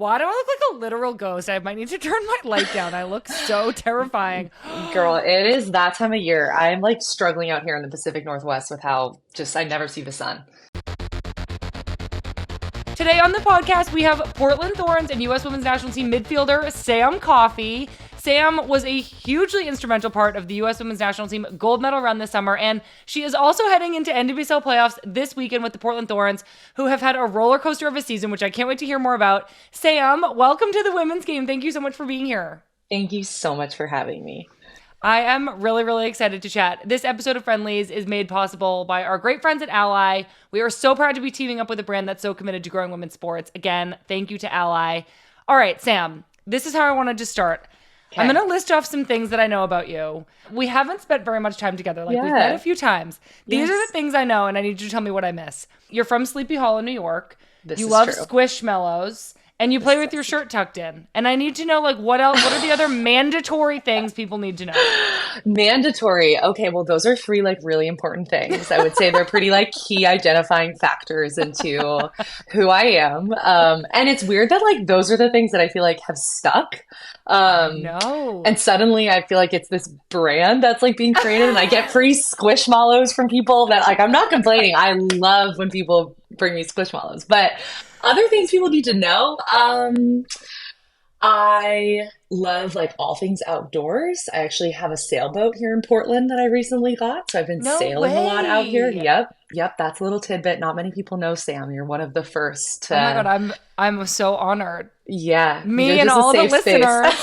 Why do I look like a literal ghost? I might need to turn my light down. I look so terrifying. Girl, it is that time of year. I'm like struggling out here in the Pacific Northwest with how just I never see the sun. Today on the podcast, we have Portland Thorns and U.S. Women's National Team midfielder Sam Coffey. Sam was a hugely instrumental part of the U.S. Women's National Team gold medal run this summer, and she is also heading into NWSL playoffs this weekend with the Portland Thorns, who have had a roller coaster of a season, which I can't wait to hear more about. Sam, welcome to the women's game. Thank you so much for being here. Thank you so much for having me. I am really, really excited to chat. This episode of Friendlies is made possible by our great friends at Ally. We are so proud to be teaming up with a brand that's so committed to growing women's sports. Again, thank you to Ally. All right, Sam, this is how I wanted to start. Okay. I'm going to list off some things that I know about you. We haven't spent very much time together. We've met a few times. These are the things I know, and I need you to tell me what I miss. You're from Sleepy Hollow, New York. You love squishmallows. And you play with your shirt tucked in. And I need to know, what else? What are the other mandatory things people need to know? Mandatory. Okay, well, those are three, really important things. I would say they're pretty, key identifying factors into who I am. And it's weird that, those are the things that I feel like have stuck. No. And suddenly I feel like it's this brand that's, being created. And I get free squishmallows from people that, I'm not complaining. I love when people bring me squishmallows. But other things people need to know. I love all things outdoors. I actually have a sailboat here in Portland that I recently got. So I've been sailing a lot out here. Yep. That's a little tidbit. Not many people know, Sam. You're one of the first. Oh my God. I'm so honored. Yeah. Me and all the listeners.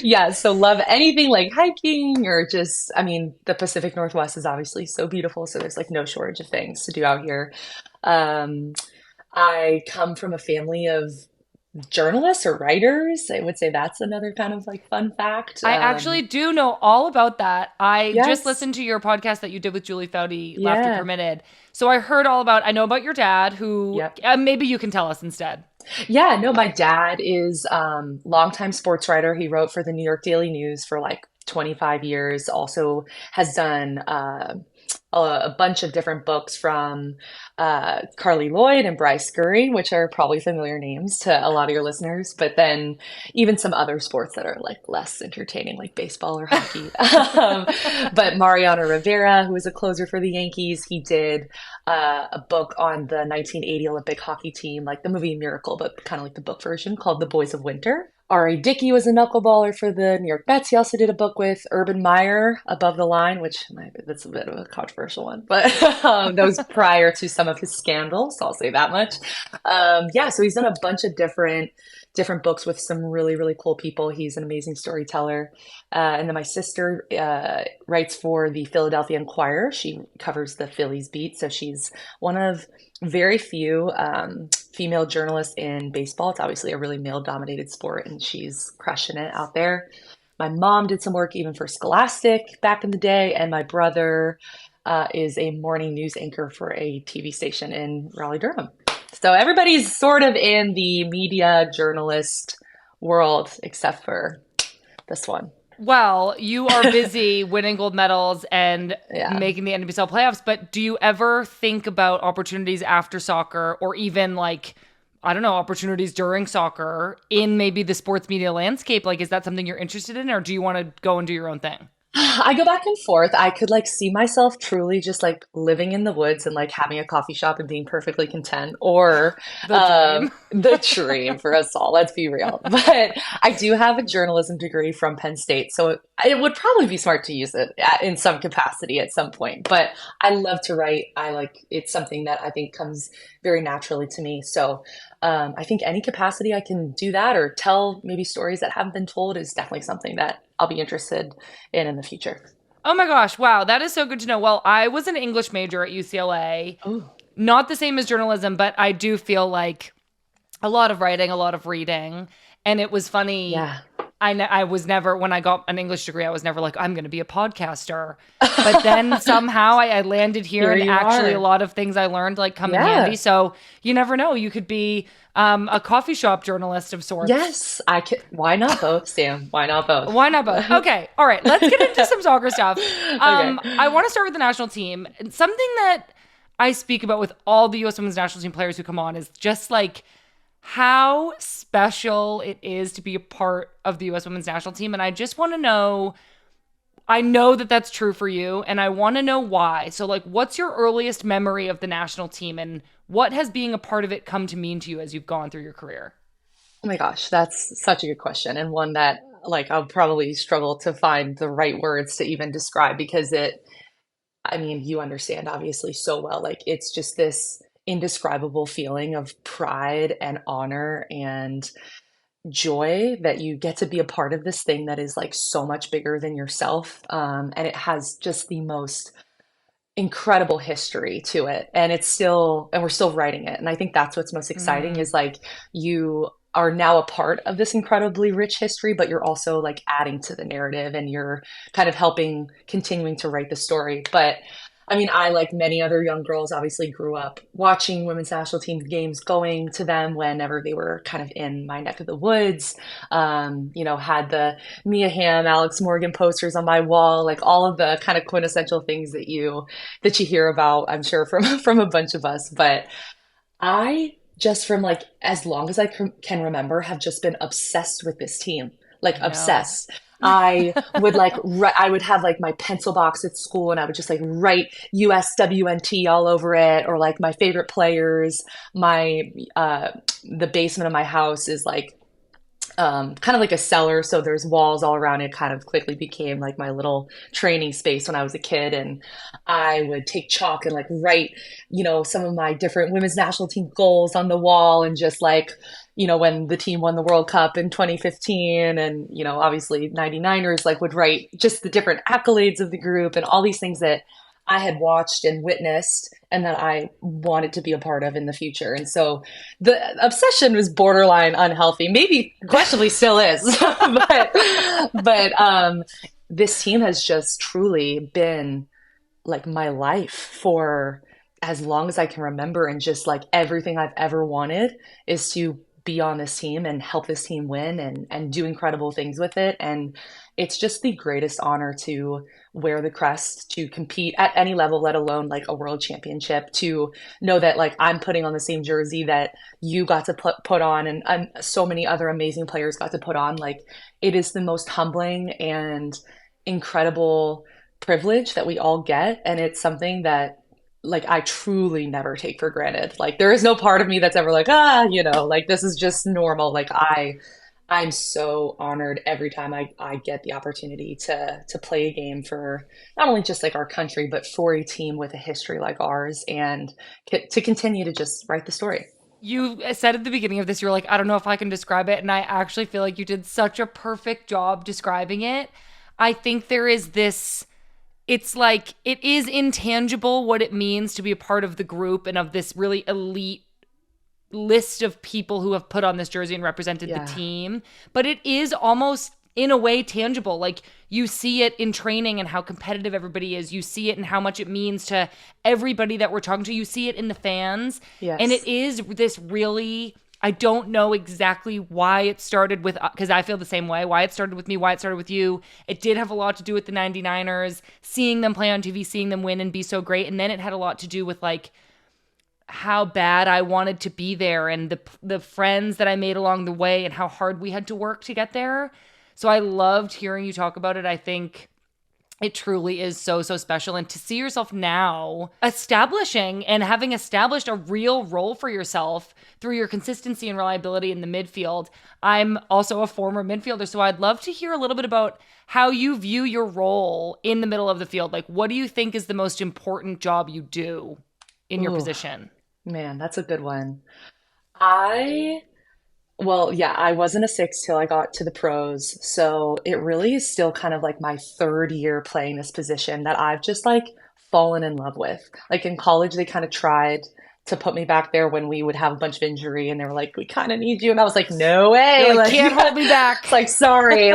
Yeah. So love anything hiking or just, the Pacific Northwest is obviously so beautiful. So there's no shortage of things to do out here. I come from a family of journalists or writers. I would say that's another kind of fun fact. I actually do know all about that. I just listened to your podcast that you did with Julie Foudy, Laughter Permitted. So I heard all about, I know about your dad who, maybe you can tell us instead. Yeah, no, my dad is longtime sports writer. He wrote for the New York Daily News for 25 years, also has done a bunch of different books from Carly Lloyd and Bryce Scurry, which are probably familiar names to a lot of your listeners, but then even some other sports that are less entertaining, like baseball or hockey. But Mariano Rivera, who was a closer for the Yankees, he did a book on the 1980 Olympic hockey team, like the movie Miracle, but kind of the book version, called The Boys of Winter. R.A. Dickey was a knuckleballer for the New York Mets. He also did a book with Urban Meyer, Above the Line, which that's a bit of a controversial one, but that was prior to some of his scandals. So I'll say that much. So he's done a bunch of different books with some really, really cool people. He's an amazing storyteller. And then my sister writes for the Philadelphia Inquirer. She covers the Phillies beat. So she's one of very few female journalists in baseball. It's obviously a really male-dominated sport, and she's crushing it out there. My mom did some work even for Scholastic back in the day, and my brother is a morning news anchor for a TV station in Raleigh-Durham. So everybody's sort of in the media journalist world, except for this one. Well, you are busy winning gold medals and making the NWSL playoffs, but do you ever think about opportunities after soccer or even opportunities during soccer in maybe the sports media landscape? Is that something you're interested in, or do you want to go and do your own thing? I go back and forth. I could see myself truly just living in the woods and having a coffee shop and being perfectly content, or the dream for us all. Let's be real. But I do have a journalism degree from Penn State, so it would probably be smart to use it in some capacity at some point. But I love to write. It's something that I think comes very naturally to me. So I think any capacity I can do that or tell maybe stories that haven't been told is definitely something that I'll be interested in the future. Oh my gosh. Wow. That is so good to know. Well, I was an English major at UCLA. Ooh. Not the same as journalism, but I do feel a lot of writing, a lot of reading. And it was funny. Yeah. I was never, when I got an English degree, I was never I'm going to be a podcaster. But then somehow I landed here and actually a lot of things I learned come in handy. So you never know. You could be a coffee shop journalist of sorts. Yes, I could. Why not both, Sam? Why not both? Why not both? Okay. All right. Let's get into some soccer stuff. I want to start with the national team. Something that I speak about with all the U.S. Women's National Team players who come on is just how special it is to be a part of the U.S. women's national team. And I just want to know, I know that that's true for you, and I want to know why. So, like, what's your earliest memory of the national team, and what has being a part of it come to mean to you as you've gone through your career? Oh my gosh, that's such a good question, and one that like I'll probably struggle to find the right words to even describe because I mean, you understand obviously so well. Like it's just this indescribable feeling of pride and honor and joy that you get to be a part of this thing that is like so much bigger than yourself. And it has just the most incredible history to it. And we're still writing it. And I think that's what's most exciting Mm, is like you are now a part of this incredibly rich history, but you're also like adding to the narrative and you're kind of helping continuing to write the story. But I mean, I, like many other young girls, obviously grew up watching women's national team games, going to them whenever they were kind of in my neck of the woods. Had the Mia Hamm, Alex Morgan posters on my wall, like all of the kind of quintessential things that you hear about, I'm sure from from a bunch of us. But I just from like as long as can remember have just been obsessed with this team, like I know. obsessed. I would like I would have like my pencil box at school and I would just like write USWNT all over it or like my favorite players. My the basement of my house is like kind of like a cellar, so there's walls all around it. Kind of quickly became like my little training space when I was a kid, and I would take chalk and like write, some of my different women's national team goals on the wall, and just like, when the team won the World Cup in 2015, and obviously 99ers, like would write just the different accolades of the group and all these things that I had watched and witnessed and that I wanted to be a part of in the future. And so the obsession was borderline unhealthy, maybe questionably still is. but this team has just truly been like my life for as long as I can remember. And just like everything I've ever wanted is to be on this team and help this team win and do incredible things with it. And it's just the greatest honor to wear the crest, to compete at any level, let alone like a world championship, to know that like I'm putting on the same jersey that you got to put on and so many other amazing players got to put on. Like it is the most humbling and incredible privilege that we all get. And it's something that like I truly never take for granted. Like there is no part of me that's ever like, like this is just normal. Like I'm so honored every time I get the opportunity to play a game for not only just like our country, but for a team with a history like ours and to continue to just write the story. You said at the beginning of this, you were like, I don't know if I can describe it. And I actually feel like you did such a perfect job describing it. I think there is this, it's like, it is intangible what it means to be a part of the group and of this really elite list of people who have put on this jersey and represented the Yeah. team. But it is almost in a way tangible. Like you see it in training and how competitive everybody is. You see it in how much it means to everybody that we're talking to. You see it in the fans. And it Yes. is this really, I don't know exactly why it started with, because I feel the same way, why it started with me, why it started with you. It did have a lot to do with the 99ers, seeing them play on TV, seeing them win and be so great. And then it had a lot to do with like how bad I wanted to be there and the friends that I made along the way and how hard we had to work to get there. So I loved hearing you talk about it. I think it truly is so, so special. And to see yourself now establishing and having established a real role for yourself through your consistency and reliability in the midfield. I'm also a former midfielder, so I'd love to hear a little bit about how you view your role in the middle of the field. Like, what do you think is the most important job you do in your Ooh, position? man, that's a good one. I Well, yeah, I wasn't a six till I got to the pros. So it really is still kind of like my third year playing this position that I've just like fallen in love with. Like in college, they kind of tried to put me back there when we would have a bunch of injury and they were like, we kind of need you. And I was like, no You're way. like, Like, can't hold me it's back. like, sorry.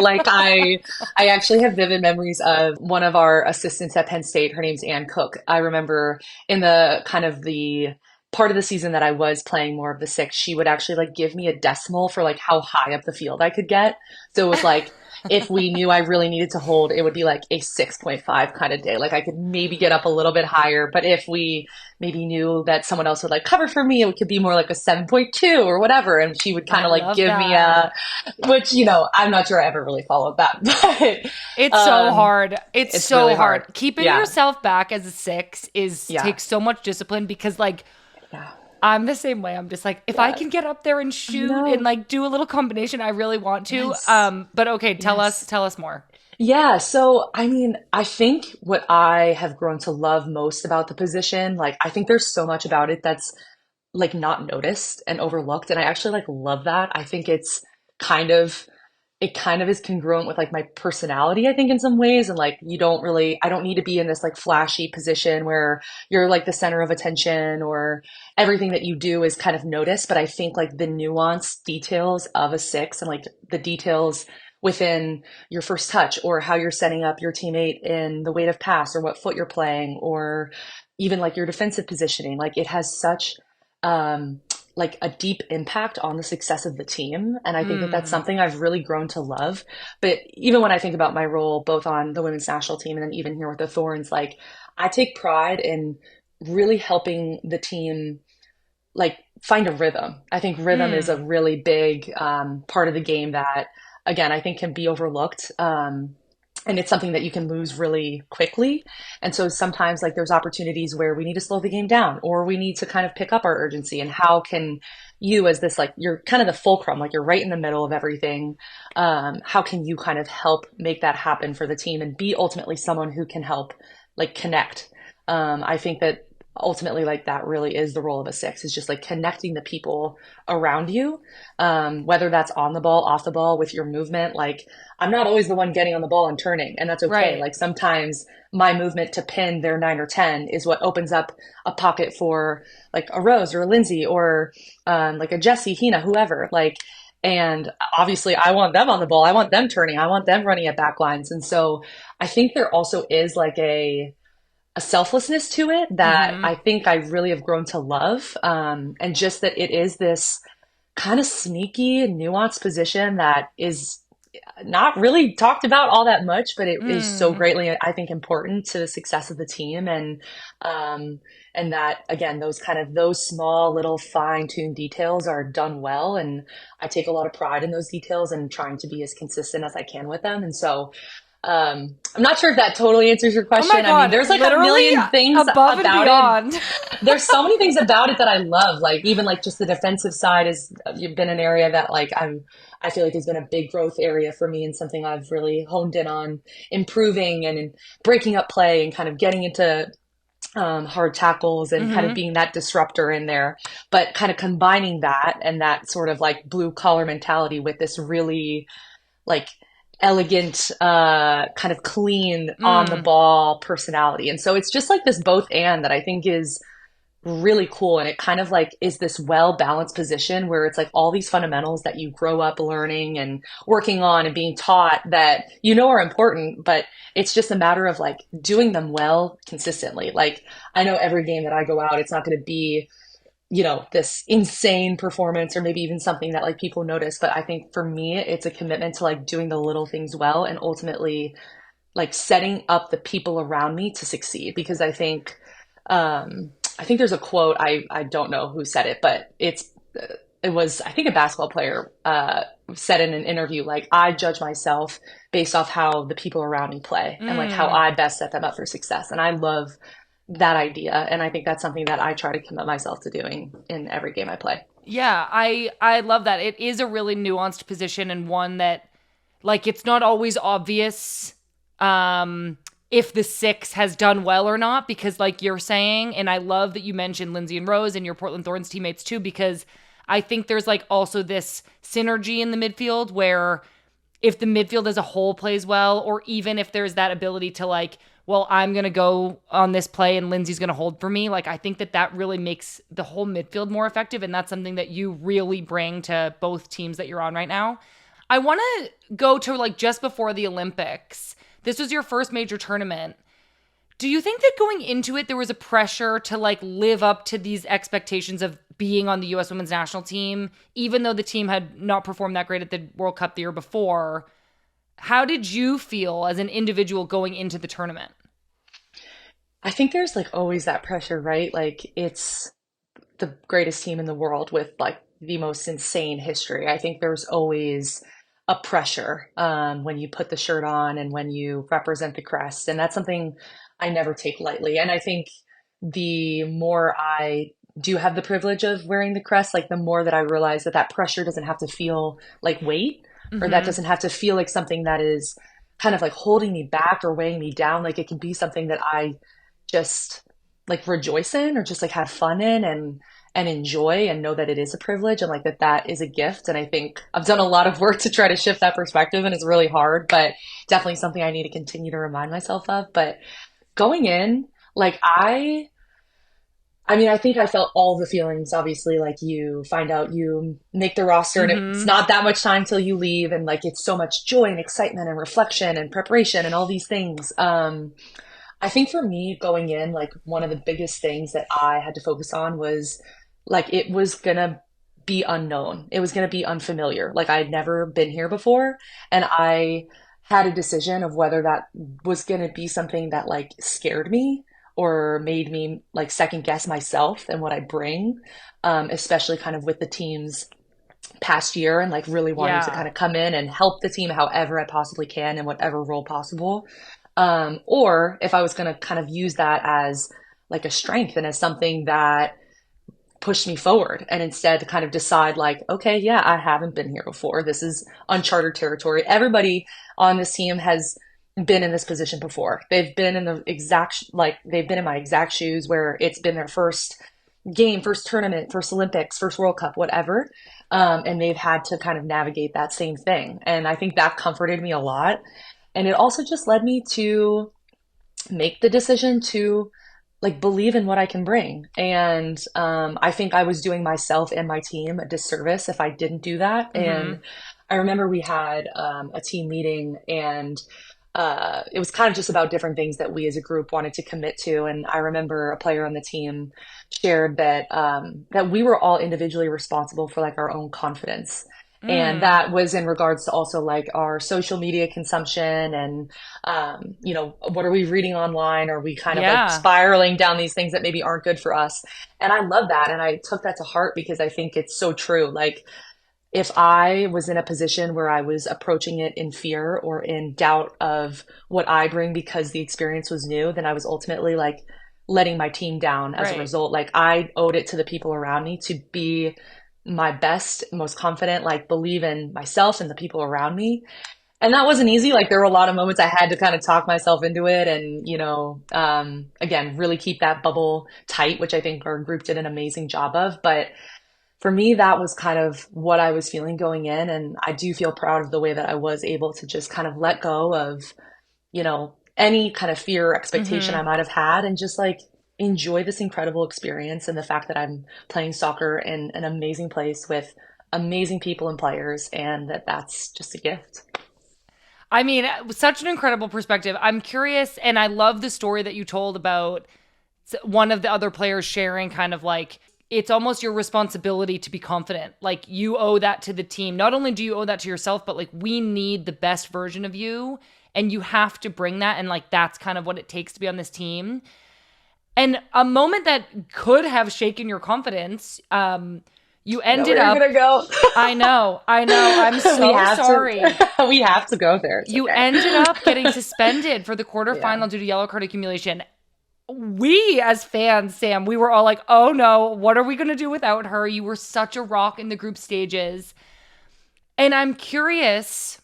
I actually have vivid memories of one of our assistants at Penn State. Her name's Ann Cook. I remember in the kind of the part of the season that I was playing more of the six, she would actually like give me a decimal for like how high up the field I could get. So it was like, if we knew I really needed to hold, it would be like a 6.5 kind of day. Like I could maybe get up a little bit higher, but if we maybe knew that someone else would like cover for me, it could be more like a 7.2 or whatever. And she would kind I of like love give me that. which, I'm not sure I ever really followed that, but It's so hard. It's it's so really hard. hard. Keeping Yeah. yourself back as a six is Yeah. takes so much discipline because like Yeah. I'm the same way. I'm just like, if I Yeah. can get up there and I shoot and know. like do a little combination, I really want to. Yes. But okay, Yes. tell us more. Yeah, so I mean, I think what I have grown to love most about the position, like I think there's so much about it that's like not noticed and overlooked, and I actually like love that. I think kind of it kind of is congruent with like my personality, I think, in some ways. And like I don't need to be in this like flashy position where you're like the center of attention or everything that you do is kind of noticed. But I think like the nuanced details of a six and like the details within your first touch or how you're setting up your teammate in the weight of pass or what foot you're playing or even like your defensive positioning, like it has such um like a deep impact on the success of the team. And I think that that's Mm, something I've really grown to love. But even when I think about my role, both on the women's national team and then even here with the Thorns, like I take pride in really helping the team like find a rhythm. I think rhythm is a mm, really big part of the game that, again, I think can be overlooked. And it's something that you can lose really quickly. And so sometimes like there's opportunities where we need to slow the game down or we need to kind of pick up our urgency. And how can you, as this, like you're kind of the fulcrum, like you're right in the middle of everything. How can you kind of help make that happen for the team and be ultimately someone who can help like connect? I think that ultimately like that really is the role of a six, is just like connecting the people around you, whether that's on the ball, off the ball, with your movement. Like I'm not always the one getting on the ball and turning, and that's okay. right. Like sometimes my movement to pin their 9 or 10 is what opens up a pocket for like a Rose or a Lindsay or like a Jessie, Hina, whoever. Like, and obviously I want them on the ball. I want them turning. I want them running at back lines. And so I think there also is like a selflessness to it that Mm-hmm. I think I really have grown to love. And just that it is this kind of sneaky, nuanced position that is not really talked about all that much, but it is so Mm. greatly, I think, important to the success of the team. Um, and that again, those small little fine-tuned details are done well. And I take a lot of pride in those details and trying to be as consistent as I can with them. And so I'm not sure if that totally answers your Oh my question. I mean, God, there's like a literally million things above and about it. beyond. There's so many things about it that I love. Like even like just the defensive side has been an area that like I feel like has been a big growth area for me and something I've really honed in on improving and in breaking up play and kind of getting into hard tackles and kind of Mm-hmm. being that disruptor in there, but kind of combining that and that sort of like blue collar mentality with this really like elegant, kind of clean on the Mm. ball personality. And so it's just like this both and that I think is really cool. And it kind of like is this well balanced position where it's like all these fundamentals that you grow up learning and working on and being taught that are important, but it's just a matter of like doing them well consistently. Like I know every game that I go out, it's not going to be this insane performance or maybe even something that like people notice. But I think for me, it's a commitment to like doing the little things well and ultimately like setting up the people around me to succeed. Because I think there's a quote, I don't know who said it, but it was, I think a basketball player, said in an interview, like, I judge myself based off how the people around me play and like how Mm. I best set them up for success. And I love that idea. And I think that's something that I try to commit myself to doing in every game I play. Yeah, I love that. It is a really nuanced position and one that like it's not always obvious if the six has done well or not because like you're saying, and I love that you mentioned Lindsay and Rose and your Portland Thorns teammates too because I think there's like also this synergy in the midfield where if the midfield as a whole plays well, or even if there's that ability to like, well, I'm going to go on this play and Lindsay's going to hold for me. Like, I think that really makes the whole midfield more effective. And that's something that you really bring to both teams that you're on right now. I want to go to like just before the Olympics. This was your first major tournament. Do you think that going into it, there was a pressure to like live up to these expectations of being on the U.S. women's national team, even though the team had not performed that great at the World Cup the year before? How did you feel as an individual going into the tournament? I think there's like always that pressure, right? Like it's the greatest team in the world with like the most insane history. I think there's always a pressure when you put the shirt on and when you represent the crest. And that's something I never take lightly. And I think the more I do have the privilege of wearing the crest, like the more that I realize that that pressure doesn't have to feel like weight, or that Mm-hmm. doesn't have to feel like something that is kind of like holding me back or weighing me down. Like it can be something that I just like rejoice in or just like have fun in and enjoy and know that it is a privilege and like that that is a gift. And I think I've done a lot of work to try to shift that perspective and it's really hard, but definitely something I need to continue to remind myself of. But going in, like I mean, I think I felt all the feelings. Obviously, like you find out you make the roster and it's Mm-hmm. not that much time till you leave. And like it's so much joy and excitement and reflection and preparation and all these things. I think for me going in, like one of the biggest things that I had to focus on was like it was gonna be unknown. It was gonna be unfamiliar. Like I'd never been here before. And I had a decision of whether that was gonna be something that like scared me or made me like second guess myself and what I bring, especially kind of with the team's past year and like really wanting to Yeah. kind of come in and help the team however I possibly can in whatever role possible. Or if I was going to kind of use that as like a strength and as something that pushed me forward and instead to kind of decide like, okay, yeah, I haven't been here before. This is uncharted territory. Everybody on this team has been in this position before. They've been in the exact, like they've been in my exact shoes where it's been their first game, first tournament, first Olympics, first World Cup, whatever. And they've had to kind of navigate that same thing. And I think that comforted me a lot. And it also just led me to make the decision to like believe in what I can bring. And I think I was doing myself and my team a disservice if I didn't do that. Mm-hmm. And I remember we had a team meeting and it was kind of just about different things that we as a group wanted to commit to. And I remember a player on the team shared that that we were all individually responsible for like our own confidence. And Mm. that was in regards to also like our social media consumption and you know, what are we reading online? Are we kind of like Yeah. spiraling down these things that maybe aren't good for us? And I love that. And I took that to heart because I think it's so true. Like if I was in a position where I was approaching it in fear or in doubt of what I bring because the experience was new, then I was ultimately like letting my team down as a Right. result. Like I owed it to the people around me to be my best, most confident, like believe in myself and the people around me. And that wasn't easy. Like there were a lot of moments I had to kind of talk myself into it and, you know, again, really keep that bubble tight, which I think our group did an amazing job of. But for me, that was kind of what I was feeling going in. And I do feel proud of the way that I was able to just kind of let go of, you know, any kind of fear or expectation Mm-hmm. I might have had and just like enjoy this incredible experience and the fact that I'm playing soccer in an amazing place with amazing people and players and that that's just a gift. I mean, such an incredible perspective. I'm curious, and I love the story that you told about one of the other players sharing kind of like it's almost your responsibility to be confident. Like you owe that to the team. Not only do you owe that to yourself, but like we need the best version of you and you have to bring that and like that's kind of what it takes to be on this team. And a moment that could have shaken your confidence, you I know ended where you're up gonna go. I know. I'm We so have to sorry. we have to go there. It's You okay. ended up getting suspended for the Yeah. quarterfinal due to yellow card accumulation. We as fans, Sam, we were all like, oh no, what are we going to do without her? You were such a rock in the group stages. And I'm curious,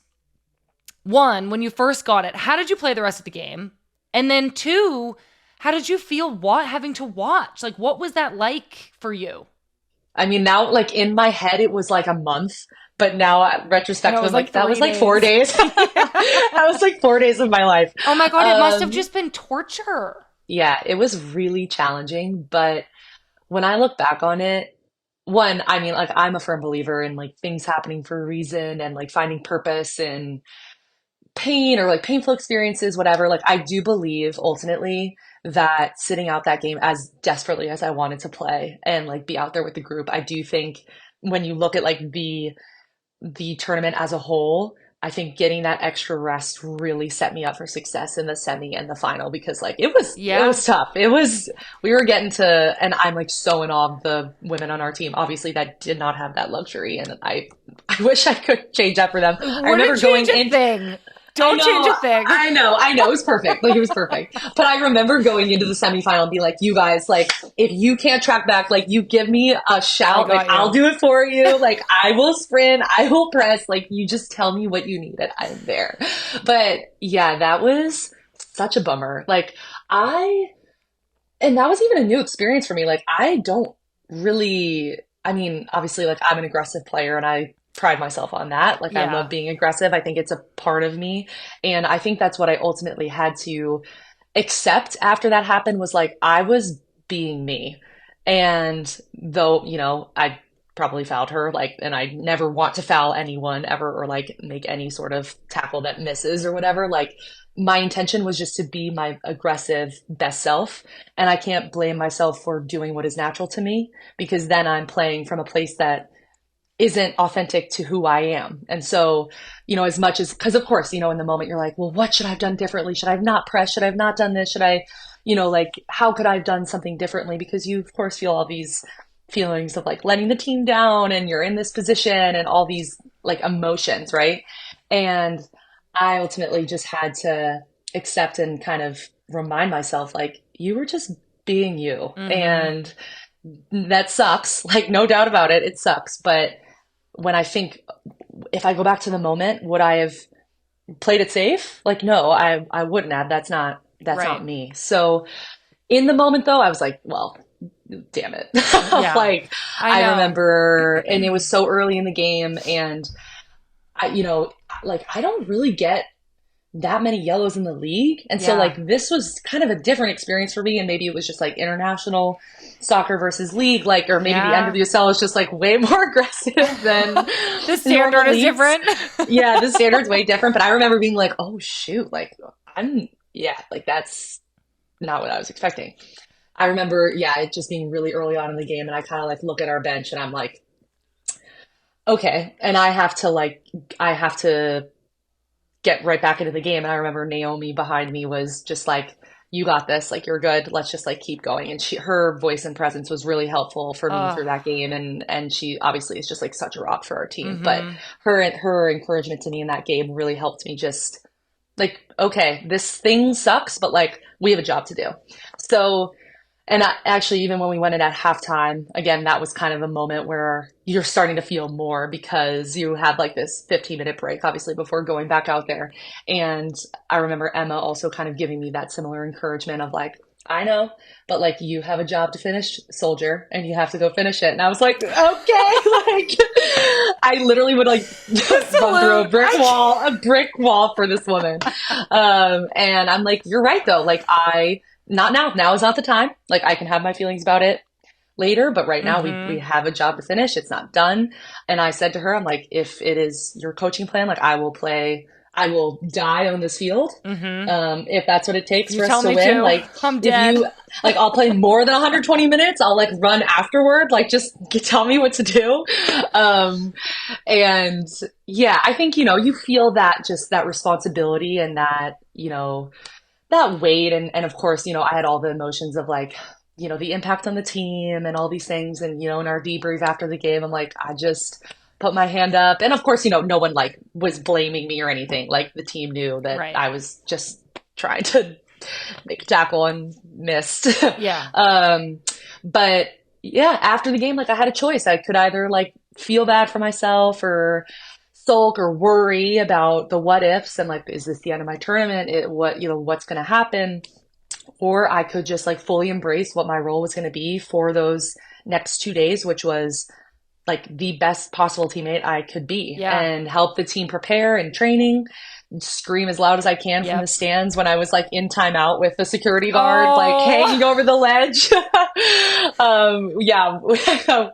one, when you first got it, how did you play the rest of the game? And then two, how did you feel having to watch? Like, what was that like for you? I mean, now, like in my head, it was like a month, but now, I know it retrospective, was I'm like like, that was 3 like 4 days. days. That was like 4 days of my life. Oh my God, it must have Um, just been torture. yeah, it was really challenging, but when I look back on it, one, I mean, like I'm a firm believer in like things happening for a reason and like finding purpose in pain or like painful experiences, whatever. Like I do believe ultimately. that sitting out that game as desperately as I wanted to play and like be out there with the group, I do think when you look at like the tournament as a whole, I think getting that extra rest really set me up for success in the semi and the final because like it Yeah. was tough. It was we were getting to and I'm like so in awe of the women on our team. Obviously that did not have that luxury and I wish I could change that for them. I Wouldn't remember going change a in thing. I Don't change know, a thing. I know. It was perfect. Like, it was perfect. But I remember going into the semifinal and be like, you guys, like, if you can't track back, like, you give me a I shout, like, got I'll you. do it for you. Like, I will sprint, I will press. Like, you just tell me what you need and I'm there. But yeah, that was such a bummer. And that was even a new experience for me. Like, I don't really, I mean, obviously, like, I'm an aggressive player and I pride myself on that. Like, I love Yeah. being aggressive. I think it's a part of me. And I think that's what I ultimately had to accept after that happened was like, I was being me. And though, I probably fouled her, like, and I never want to foul anyone ever or like make any sort of tackle that misses or whatever. Like, my intention was just to be my aggressive best self. And I can't blame myself for doing what is natural to me because then I'm playing from a place that isn't authentic to who I am. And so, as much as, because of course, in the moment you're like, well, what should I have done differently? Should I have not pressed? Should I have not done this? Should I, like, how could I have done something differently? Because you, of course, feel all these feelings of like letting the team down and you're in this position and all these like emotions, right? And I ultimately just had to accept and kind of remind myself, like, you were just being you. Mm-hmm. And that sucks. Like, no doubt about it. It sucks. But when I think if I go back to the moment, would I have played it safe? Like, no, I wouldn't have. That's not Right. me. So in the moment though, I was like, well, damn it. Yeah. Like I I know. remember and it was so early in the game and like I don't really get that many yellows in the league. And so Yeah. like this was kind of a different experience for me and maybe it was just like international soccer versus league like or maybe the Yeah. NWSL is just like way more aggressive than The standard normal is leagues. different. Yeah, the standard's way different, but I remember being like, "Oh shoot, like like that's not what I was expecting." I remember it just being really early on in the game and I kind of like look at our bench and I'm like, "Okay." And I have to get right back into the game. And I remember Naomi behind me was just like, you got this, like you're good. Let's just like keep going. And her voice and presence was really helpful for me through Oh. that game. And she obviously is just like such a rock for our team. But Mm-hmm. her encouragement to me in that game really helped me just like, okay, this thing sucks, but like we have a job to do. So and actually, even when we went in at halftime, again, that was kind of a moment where you're starting to feel more because you had like this 15-minute break, obviously, before going back out there. And I remember Emma also kind of giving me that similar encouragement of like, I know, but like you have a job to finish, soldier, and you have to go finish it. And I was like, okay, like I literally would like run through Salute. a brick wall for this woman. And I'm like, you're right though. Like not now. Now is not the time. Like I can have my feelings about it later, but right now we Mm-hmm. have a job to finish. It's not done. And I said to her, I'm like, if it is your coaching plan, like I will die on this field. Mm-hmm. If that's what it takes You for us tell to me win. to. Like I'm if you dead. like I'll play more than 120 minutes. I'll like run afterward. Like just tell me what to do. Um, and yeah, I think, you feel that just that responsibility and that, that weight and of course I had all the emotions of like the impact on the team and all these things and in our debrief after the game I'm like I just put my hand up and of course no one like was blaming me or anything like the team knew that Right. I was just trying to make a tackle and missed. Yeah. But yeah, after the game like I had a choice. I could either like feel bad for myself or sulk or worry about the what ifs and like is this the end of my tournament what's going to happen or I could just like fully embrace what my role was going to be for those next 2 days which was like the best possible teammate I could be Yeah. and help the team prepare in training scream as loud as I can from the Yep. stands when I was like in timeout with the security guard like Oh. hanging over the ledge. Yeah, it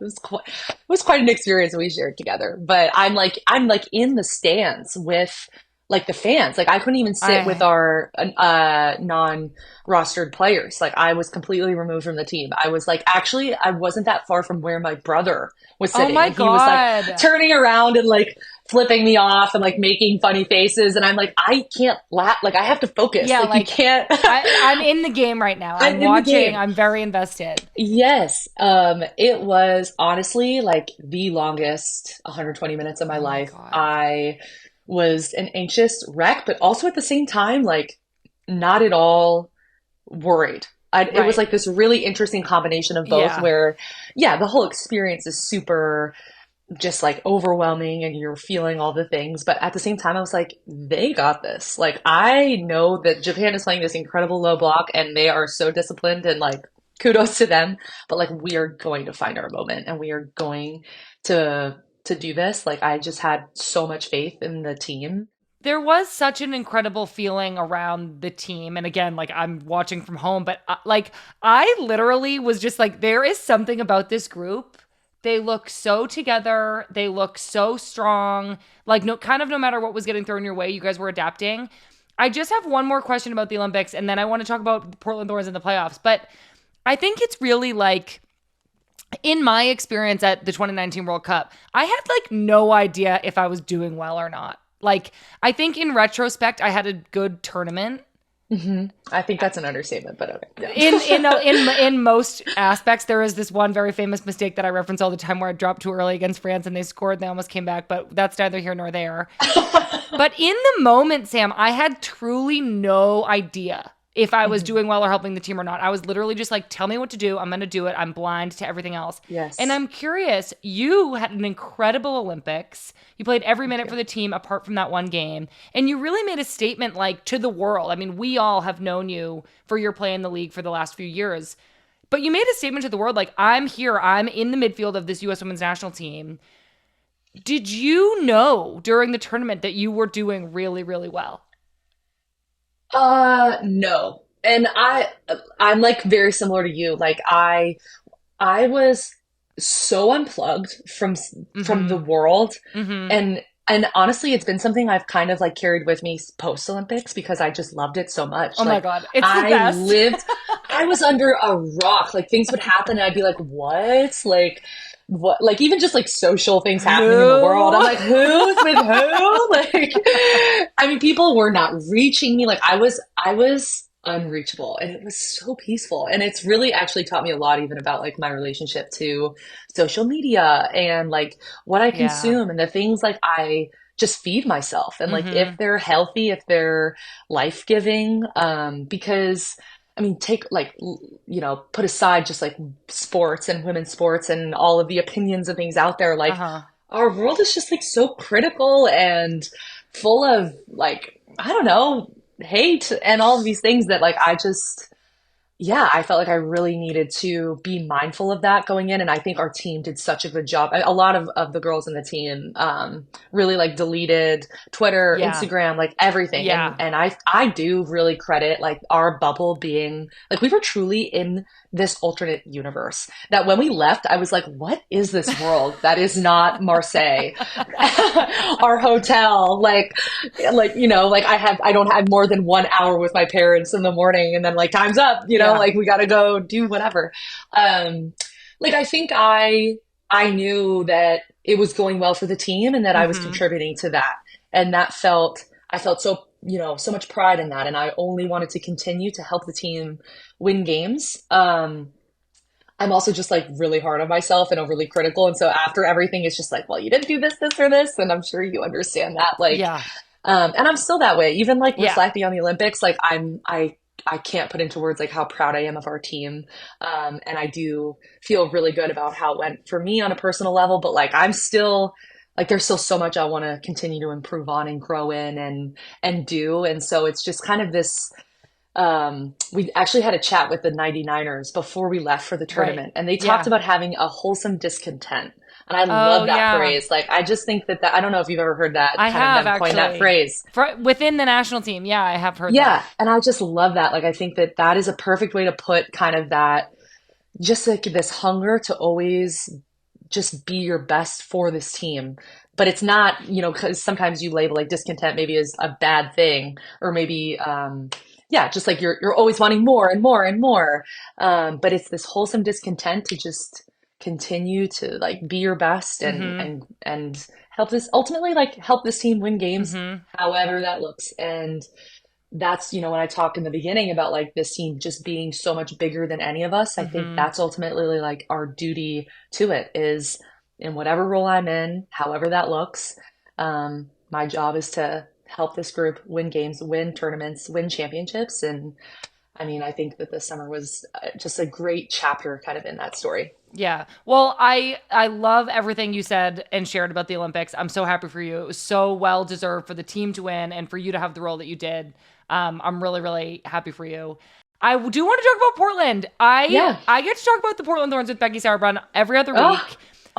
was quite an experience we shared together. But I'm like in the stands with like the fans. Like I couldn't even sit with I our non-rostered players. Like I was completely removed from the team. I was like, actually, I wasn't that far from where my brother was Oh sitting, my and he was like God. turning around and like flipping me off and like making funny faces, and I'm like, I can't laugh. Like I have to focus. Yeah, Like you like can't. I'm in the game right now. I'm I'm in the watching. game. I'm very invested. Yes, it was honestly like the longest 120 minutes of my Oh my life. God. I was an anxious wreck, but also at the same time, like not at all worried. It was Right. like this really interesting combination of both Yeah. where, yeah, the whole experience is super just like overwhelming and you're feeling all the things. But at the same time, I was like, they got this. Like, I know that Japan is playing this incredible low block and they are so disciplined and like kudos to them. But like, we are going to find our moment and we are going to do this. Like, I just had so much faith in the team. There was such an incredible feeling around the team. And again, like I'm watching from home, but like I literally was just like, there is something about this group. They look so together. They look so strong. Like no, kind of no matter what was getting thrown your way, you guys were adapting. I just have one more question about the Olympics, and then I want to talk about the Portland Thorns in the playoffs. But I think it's really like in my experience at the 2019 World Cup, I had like no idea if I was doing well or not. Like, I think in retrospect, I had a good tournament. I think that's an understatement, but okay. In most aspects, there is this one very famous mistake that I reference all the time where I dropped too early against France and they scored. They almost came back, but that's neither here nor there. But in the moment, Sam, I had truly no idea if I was Mhm. doing well or helping the team or not. I was literally just like, tell me what to do. I'm going to do it. I'm blind to everything else. And Yes. I'm curious, you had an incredible Olympics. You played every Thank minute you. for the team apart from that one game. And you really made a statement like to the world. I mean, we all have known you for your play in the league for the last few years. But you made a statement to the world like, I'm here. I'm in the midfield of this U.S. women's national team. Did you know during the tournament that you were doing really, really well? No. And I'm like very similar to you. Like I was so unplugged from the Mm-hmm. world, Mm-hmm. and honestly it's been something I've kind of like carried with me post Olympics because I just loved it so much. Oh my Like God. It's the I best. lived I was under a rock. Like things would happen and I'd be like, "What?" Like what, like even just like social things happening in the world. I'm Who? like, "Who's with who?" Like I mean people were not reaching me. Like I was unreachable and it was so peaceful, and it's really actually taught me a lot even about like my relationship to social media and like what I Yeah. consume and the things like I just feed myself, and like if Mm-hmm. they're healthy, if they're life-giving, because I mean take like put aside just like sports and women's sports and all of the opinions and things out there, like Uh-huh. our world is just like so critical and full of like I don't know, hate and all of these things that like I just yeah, I felt like I really needed to be mindful of that going in. And I think our team did such a good job. A lot of the girls in the team really like deleted Twitter, Yeah. Instagram, like everything. And Yeah. and I do really credit like our bubble being like we were truly in this alternate universe. That when we left, I was like, what is this world that is not Marseille? Our hotel, like I don't have more than 1 hour with my parents in the morning and then like time's up, Yeah. like we gotta go do whatever. Um like I think I knew that it was going well for the team and that I was Mm-hmm. contributing to that. And that felt I felt so so much pride in that, and I only wanted to continue to help the team win games. I'm also just like really hard on myself and overly critical. And so after everything, it's just like, well, you didn't do this, this, or this. And I'm sure you understand that. Like, Yeah. and I'm still that way. Even like Yeah. reflecting on the Olympics, like I can't put into words like how proud I am of our team. And I do feel really good about how it went for me on a personal level, but like I'm still like there's still so much I want to continue to improve on and grow in and do. And so it's just kind of this we actually had a chat with the 99ers before we left for the Right. tournament, and they talked Yeah. about having a wholesome discontent. And I Oh, love that yeah. phrase. Like, I just think that I don't know if you've ever heard that I kind of have them coin that actually. phrase. Within the national team. Yeah, I have heard Yeah. that. And I just love that. Like, I think that that is a perfect way to put kind of that, just like this hunger to always just be your best for this team. but it's not, because sometimes you label like discontent maybe as a bad thing, or maybe, yeah, just like you're always wanting more and more and more. But it's this wholesome discontent to just continue to like be your best and help this ultimately like help this team win games, however that looks. And that's, when I talked in the beginning about like this team just being so much bigger than any of us, I think that's ultimately like our duty to it is in whatever role I'm in, however that looks. My job is to help this group win games, win tournaments, win championships. And I mean, I think that this summer was just a great chapter kind of in that story. Yeah. Well, I love everything you said and shared about the Olympics. I'm so happy for you. It was so well deserved for the team to win and for you to have the role that you did. I'm really, really happy for you. I do want to talk about Portland. I get to talk about the Portland Thorns with Becky Sauerbrunn every other week.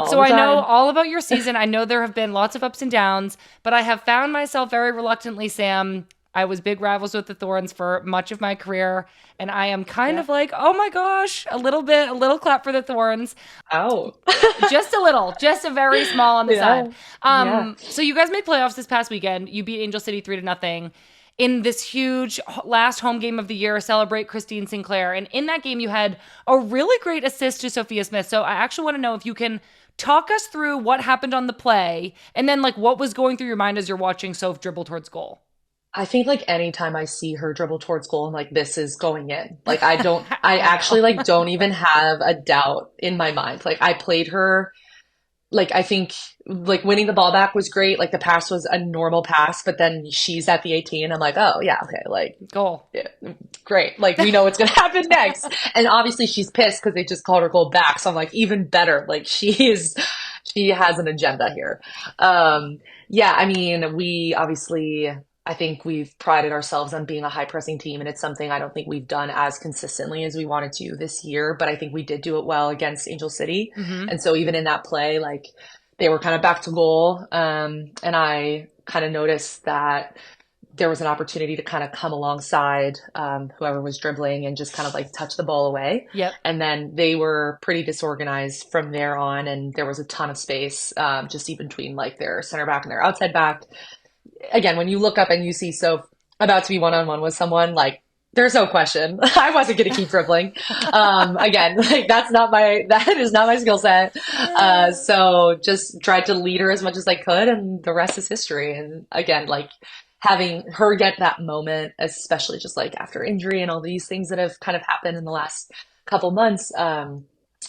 So I know all about your season. I know there have been lots of ups and downs, but I have found myself very reluctantly, Sam. I was big rivals with the Thorns for much of my career, and I am kind of like, oh my gosh, a little clap for the Thorns. Oh. Just a little, just a very small on the side. So you guys made playoffs this past weekend. You beat Angel City 3-0 in this huge last home game of the year, celebrate Christine Sinclair. And in that game, you had a really great assist to Sophia Smith. So I actually want to know if you can talk us through what happened on the play and then like what was going through your mind as you're watching Soph dribble towards goal. I think like anytime I see her dribble towards goal, I'm like, this is going in. Like I actually like don't even have a doubt in my mind. Like I played her, like I think like winning the ball back was great. Like the pass was a normal pass, but then she's at the 18. I'm like, oh yeah, okay, like goal. Yeah, great. Like we know what's gonna happen next. And obviously she's pissed because they just called her goal back. So I'm like, even better. Like she has an agenda here. Yeah, I mean, I think we've prided ourselves on being a high pressing team, and it's something I don't think we've done as consistently as we wanted to this year, but I think we did do it well against Angel City. And so even in that play, like they were kind of back to goal. And I kind of noticed that there was an opportunity to kind of come alongside whoever was dribbling and just kind of like touch the ball away. Yep. And then they were pretty disorganized from there on, and there was a ton of space just even between like their center back and their outside back. Again, when you look up and you see Soph about to be one-on-one with someone, like there's no question. I wasn't going to keep dribbling. Again, like that is not my skill set. So just tried to lead her as much as I could, and the rest is history. And again, like having her get that moment, especially just like after injury and all these things that have kind of happened in the last couple months,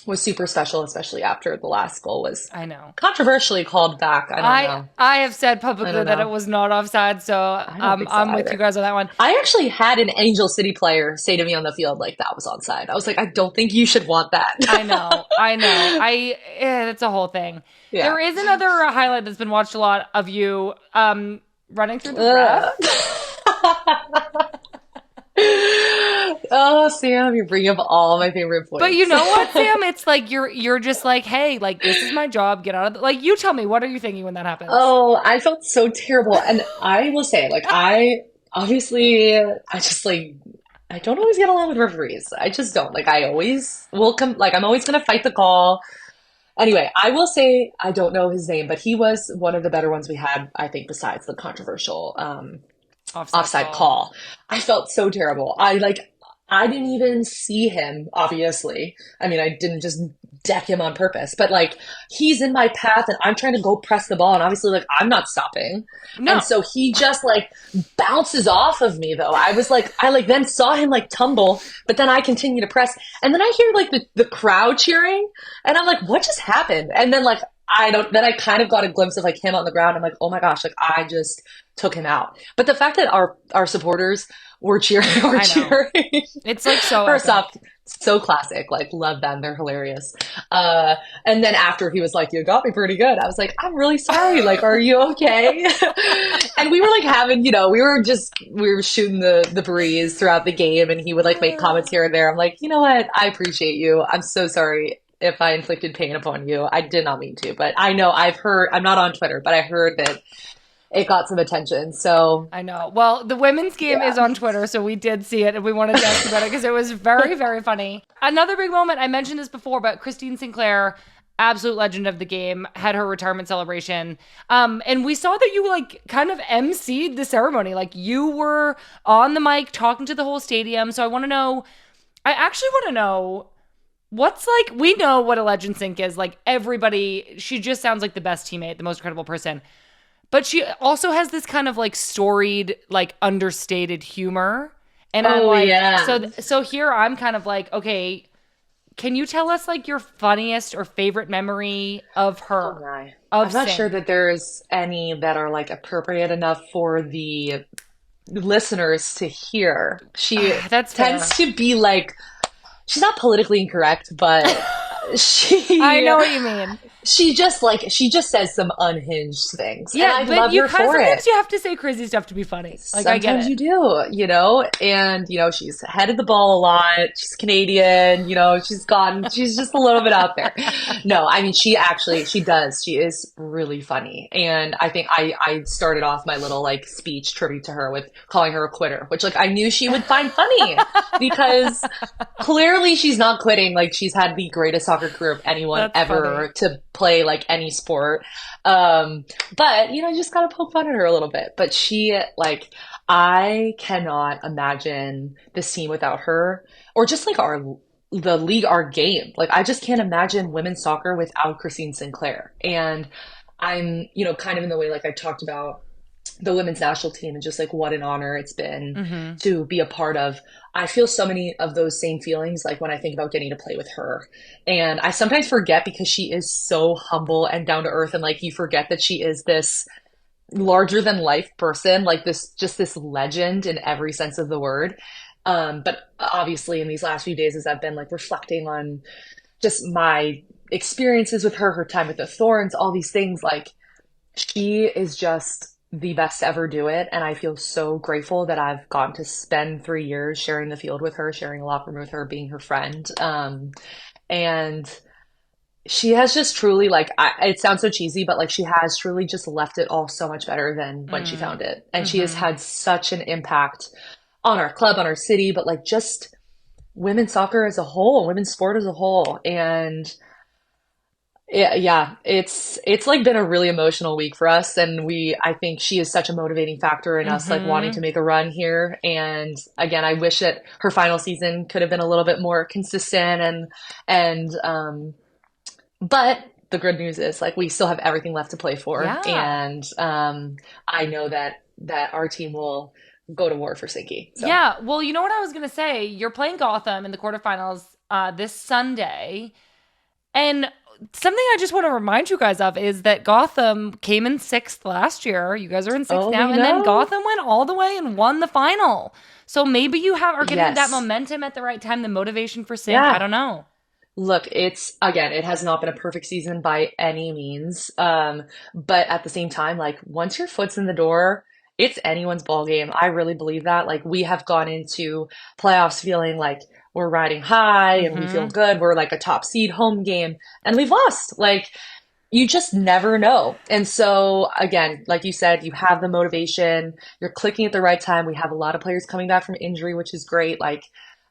was super special, especially after the last goal was controversially called back. I don't know. I have said publicly that it was not offside, so I'm with you guys on that one. I actually had an Angel City player say to me on the field, like, that was onside. I was like, I don't think you should want that. I know. It's a whole thing. Yeah. There is another highlight that's been watched a lot of you running through the ref. Oh, Sam, you're bringing up all my favorite points. But you know what, Sam? It's like you're just like, hey, like this is my job. Get out of like. You tell me, what are you thinking when that happens? Oh, I felt so terrible, and I will say, like, I just like I don't always get along with referees. I just don't. Like, I always will come. Like, I'm always gonna fight the call. Anyway, I will say I don't know his name, but he was one of the better ones we had, I think, besides the controversial offside call. I felt so terrible. I didn't even see him, obviously. I mean, I didn't just deck him on purpose, but like he's in my path and I'm trying to go press the ball, and obviously like I'm not stopping. No. And so he just like bounces off of me though. I then saw him like tumble, but then I continue to press, and then I hear like the crowd cheering, and I'm like, what just happened? And then like then I kind of got a glimpse of like him on the ground. I'm like, oh my gosh, like I just took him out. But the fact that our supporters were cheering. It's like so first off, so classic. Like, love them. They're hilarious. And then after he was like, you got me pretty good. I was like, I'm really sorry. Like, are you okay? And we were like having, we were shooting the breeze throughout the game, and he would like make comments here and there. I'm like, you know what? I appreciate you. I'm so sorry if I inflicted pain upon you. I did not mean to, but I know I'm not on Twitter, but I heard that it got some attention. So I know. Well, the women's game is on Twitter, so we did see it and we wanted to ask about it because it was very, very funny. Another big moment, I mentioned this before, but Christine Sinclair, absolute legend of the game, had her retirement celebration. And we saw that you like kind of emceed the ceremony. Like you were on the mic talking to the whole stadium. So I actually want to know what's like, we know what a legend sync is. Like everybody, she just sounds like the best teammate, the most incredible person. But she also has this kind of like storied, like understated humor. And I'm Oh like, yeah. so here I'm kind of like, okay, can you tell us like your funniest or favorite memory of Oh her, my. of I'm not sure Sing? that there's any that are like appropriate enough for the listeners to hear. She That's tends fair. to be like, she's not politically incorrect, but I she know what you mean. she just says some unhinged things, and Yeah, I but love you her kind of for it. sometimes you have to say crazy stuff to be funny. Like I get Sometimes it. you do, and she's headed the ball a lot. She's Canadian, she's just a little bit out there. No, I mean, she is really funny. And I think I started off my little like speech tribute to her with calling her a quitter, which like I knew she would find funny because clearly she's not quitting. Like she's had the greatest soccer career of anyone That's funny. ever to play like any sport. But just gotta poke fun at her a little bit. But I cannot imagine this team without her, or just like the league, our game. Like I just can't imagine women's soccer without Christine Sinclair. And I'm, kind of in the way like I talked about the women's national team and just like what an honor it's been Mm-hmm. to be a part of. I feel so many of those same feelings like when I think about getting to play with her. And I sometimes forget because she is so humble and down to earth, and like you forget that she is this larger than life person, like this legend in every sense of the word. But obviously in these last few days as I've been like reflecting on just my experiences with her time with the Thorns, all these things, like she is just the best to ever do it. And I feel so grateful that I've gotten to spend 3 years sharing the field with her, sharing a locker room with her, being her friend. And she has just truly, like, it sounds so cheesy, but like she has truly just left it all so much better than when she found it. And she has Mm-hmm. had such an impact on our club, on our city, but like just women's soccer as a whole, women's sport as a whole. And yeah, it's like been a really emotional week for us, and I think she is such a motivating factor in us like wanting Mm-hmm. to make a run here. And again, I wish that her final season could have been a little bit more consistent, and but the good news is like we still have everything left to play for, Yeah. and I know that our team will go to war for Sinky. So, Yeah. Well, you know what I was gonna say? You're playing Gotham in the quarterfinals this Sunday. And something I just want to remind you guys of is that Gotham came in sixth last year. You guys are in sixth oh, now, we and then know. Gotham went all the way and won the final. So maybe you are getting that Yes. momentum at the right time, the motivation for sync. I Yeah. don't know. Look, it has not been a perfect season by any means. But at the same time, like once your foot's in the door, it's anyone's ball game. I really believe that. Like we have gone into playoffs feeling like we're riding high and we feel Mm-hmm. good. We're like a top seed home game and we've lost. Like you just never know. And so again, like you said, you have the motivation, you're clicking at the right time. We have a lot of players coming back from injury, which is great. Like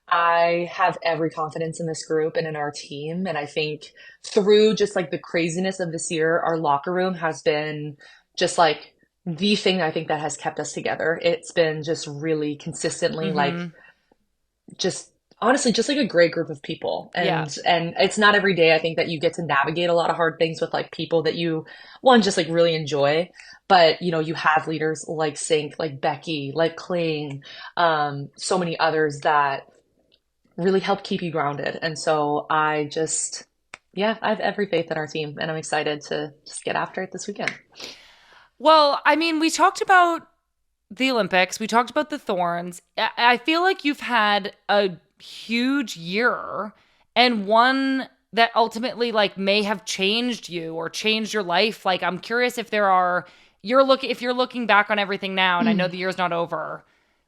I have every confidence in this group and in our team. And I think through just like the craziness of this year, our locker room has been just like the thing I think that has kept us together. It's been just really consistently like Mm-hmm. just honestly just like a great group of people. Yeah. And it's not every day I think that you get to navigate a lot of hard things with like people that you one just like really enjoy. But you have leaders like Sink, like Becky, like Kling, so many others that really help keep you grounded. And so yeah, I have every faith in our team, and I'm excited to just get after it this weekend. Well, I mean, we talked about the Olympics. We talked about the Thorns. I feel like you've had a huge year and one that ultimately like may have changed you or changed your life. Like I'm curious if if you're looking back on everything now, and I know the year's not over,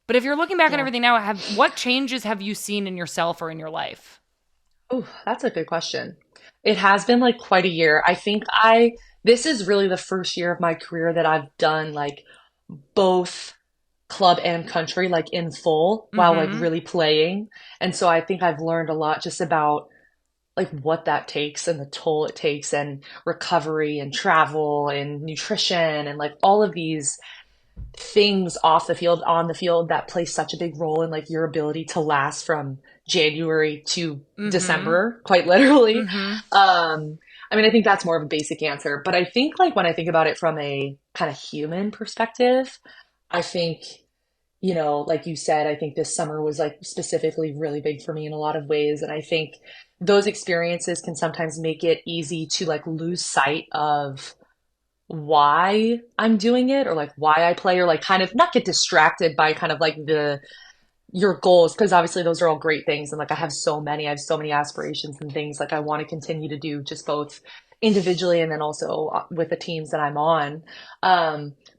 but if you're looking back on Yeah. everything now, what changes have you seen in yourself or in your life? Oh, that's a good question. It has been like quite a year. I think this is really the first year of my career that I've done like both club and country like in full while like Mm-hmm. really playing. And so I think I've learned a lot just about like what that takes and the toll it takes and recovery and travel and nutrition and like all of these things off the field, on the field that play such a big role in like your ability to last from January to Mm-hmm. December, quite literally. Mm-hmm. I mean, I think that's more of a basic answer, but I think like when I think about it from a kind of human perspective, I think, like you said, I think this summer was like specifically really big for me in a lot of ways. And I think those experiences can sometimes make it easy to like lose sight of why I'm doing it or like why I play or like kind of not get distracted by kind of like your goals because obviously those are all great things and like I have so many aspirations and things like I want to continue to do just both individually and then also with the teams that I'm on.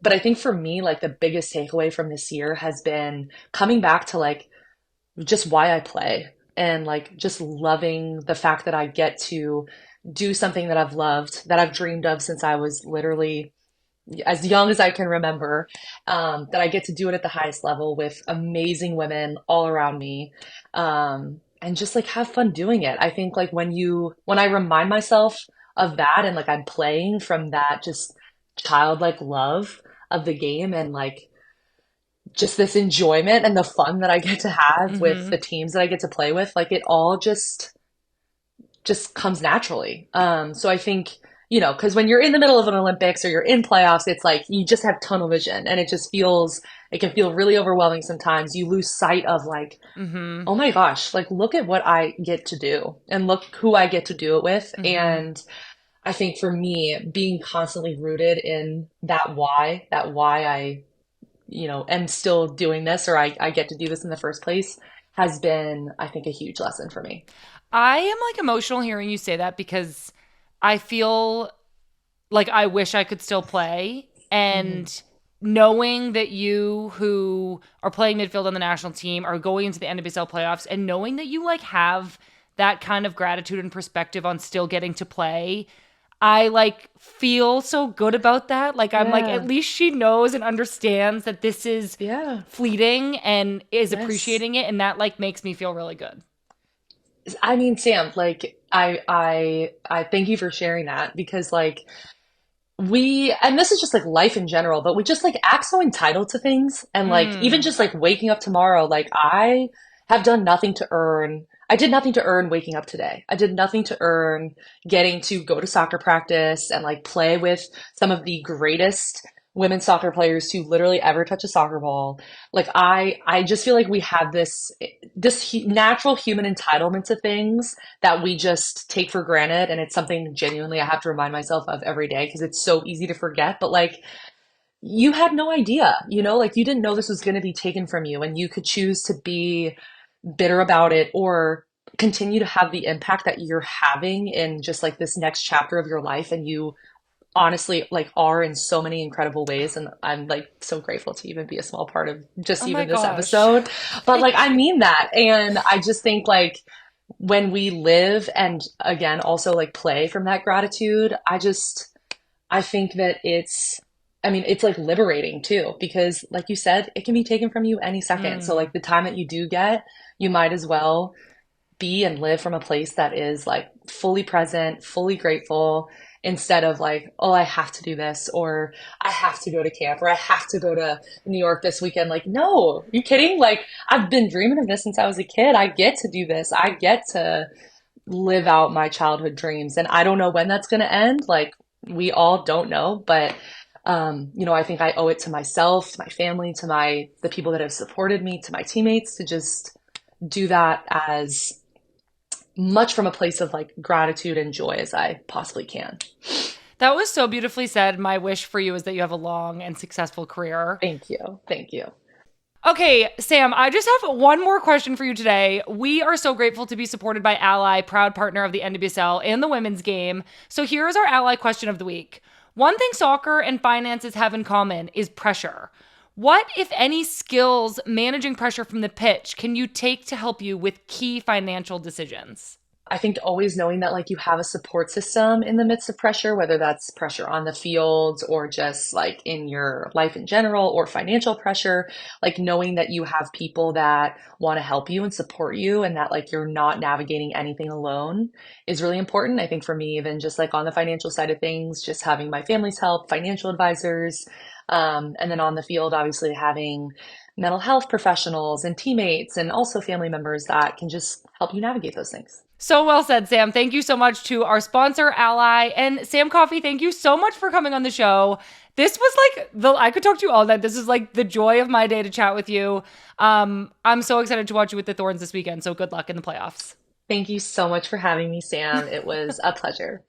But I think for me like the biggest takeaway from this year has been coming back to like just why I play and like just loving the fact that I get to do something that I've loved, that I've dreamed of since I was literally as young as I can remember, that I get to do it at the highest level with amazing women all around me, and just like have fun doing it. I think like when I remind myself of that and like I'm playing from that just childlike love of the game and like just this enjoyment and the fun that I get to have with Mm-hmm. the teams that I get to play with, like it all just comes naturally. So I think, because when you're in the middle of an Olympics or you're in playoffs, it's like you just have tunnel vision and it can feel really overwhelming sometimes. You lose sight of like, Mm-hmm. oh my gosh, like look at what I get to do and look who I get to do it with. Mm-hmm. And I think for me, being constantly rooted in that why I, am still doing this or I get to do this in the first place has been, I think, a huge lesson for me. I am like emotional hearing you say that because I feel like I wish I could still play. Hmm. And knowing that you who are playing midfield on the national team are going into the NWSL playoffs and knowing that you like have that kind of gratitude and perspective on still getting to play, I like feel so good about that. Like I'm like at Yeah. least she knows and understands that this is Yeah. fleeting and is Yes. appreciating it and that like makes me feel really good. I mean, Sam, like I thank you for sharing that because like and this is just like life in general, but we just like act so entitled to things. And like, even Mm. just like waking up tomorrow, like I did nothing to earn waking up today. I did nothing to earn getting to go to soccer practice and like play with some of the greatest women's soccer players to literally ever touch a soccer ball. Like, I just feel like we have natural human entitlement to things that we just take for granted. And it's something genuinely I have to remind myself of every day because it's so easy to forget. But like, you had no idea, like you didn't know this was going to be taken from you and you could choose to be bitter about it or continue to have the impact that you're having in just like this next chapter of your life. And you honestly like are in so many incredible ways. And I'm like so grateful to even be a small part of just Oh my even this gosh. episode. But like, Thank I you. mean that. And I just think like, when we live and again also like play from that gratitude, I think that it's like liberating too because like you said it can be taken from you any second, so Mm. like the time that you do get, you might as well be and live from a place that is like fully present, fully grateful, instead of like, oh, I have to do this or I have to go to camp or I have to go to New York this weekend. Like, no, you kidding? Like, I've been dreaming of this since I was a kid. I get to do this. I get to live out my childhood dreams. And I don't know when that's going to end. Like, we all don't know, but I think I owe it to myself, to my family, to the people that have supported me, to my teammates to just do that as much from a place of like gratitude and joy as I possibly can. That was so beautifully said. My wish for you is that you have a long and successful career. Thank you. Thank you. Okay, Sam, I just have one more question for you today. We are so grateful to be supported by Ally, proud partner of the NWSL and the women's game. So here is our Ally question of the week. One thing soccer and finances have in common is pressure. What, if any, skills managing pressure from the pitch can you take to help you with key financial decisions? I think always knowing that like you have a support system in the midst of pressure, whether that's pressure on the field or just like in your life in general or financial pressure, like knowing that you have people that want to help you and support you and that like you're not navigating anything alone is really important. I think for me, even just like on the financial side of things, just having my family's help, financial advisors, and then on the field, obviously having mental health professionals and teammates and also family members that can just help you navigate those things. So well said, Sam. Thank you so much to our sponsor, Ally. And Sam Coffey, thank you so much for coming on the show. This was like I could talk to you all night. This is like the joy of my day to chat with you. I'm so excited to watch you with the Thorns this weekend. So good luck in the playoffs. Thank you so much for having me, Sam. It was a pleasure.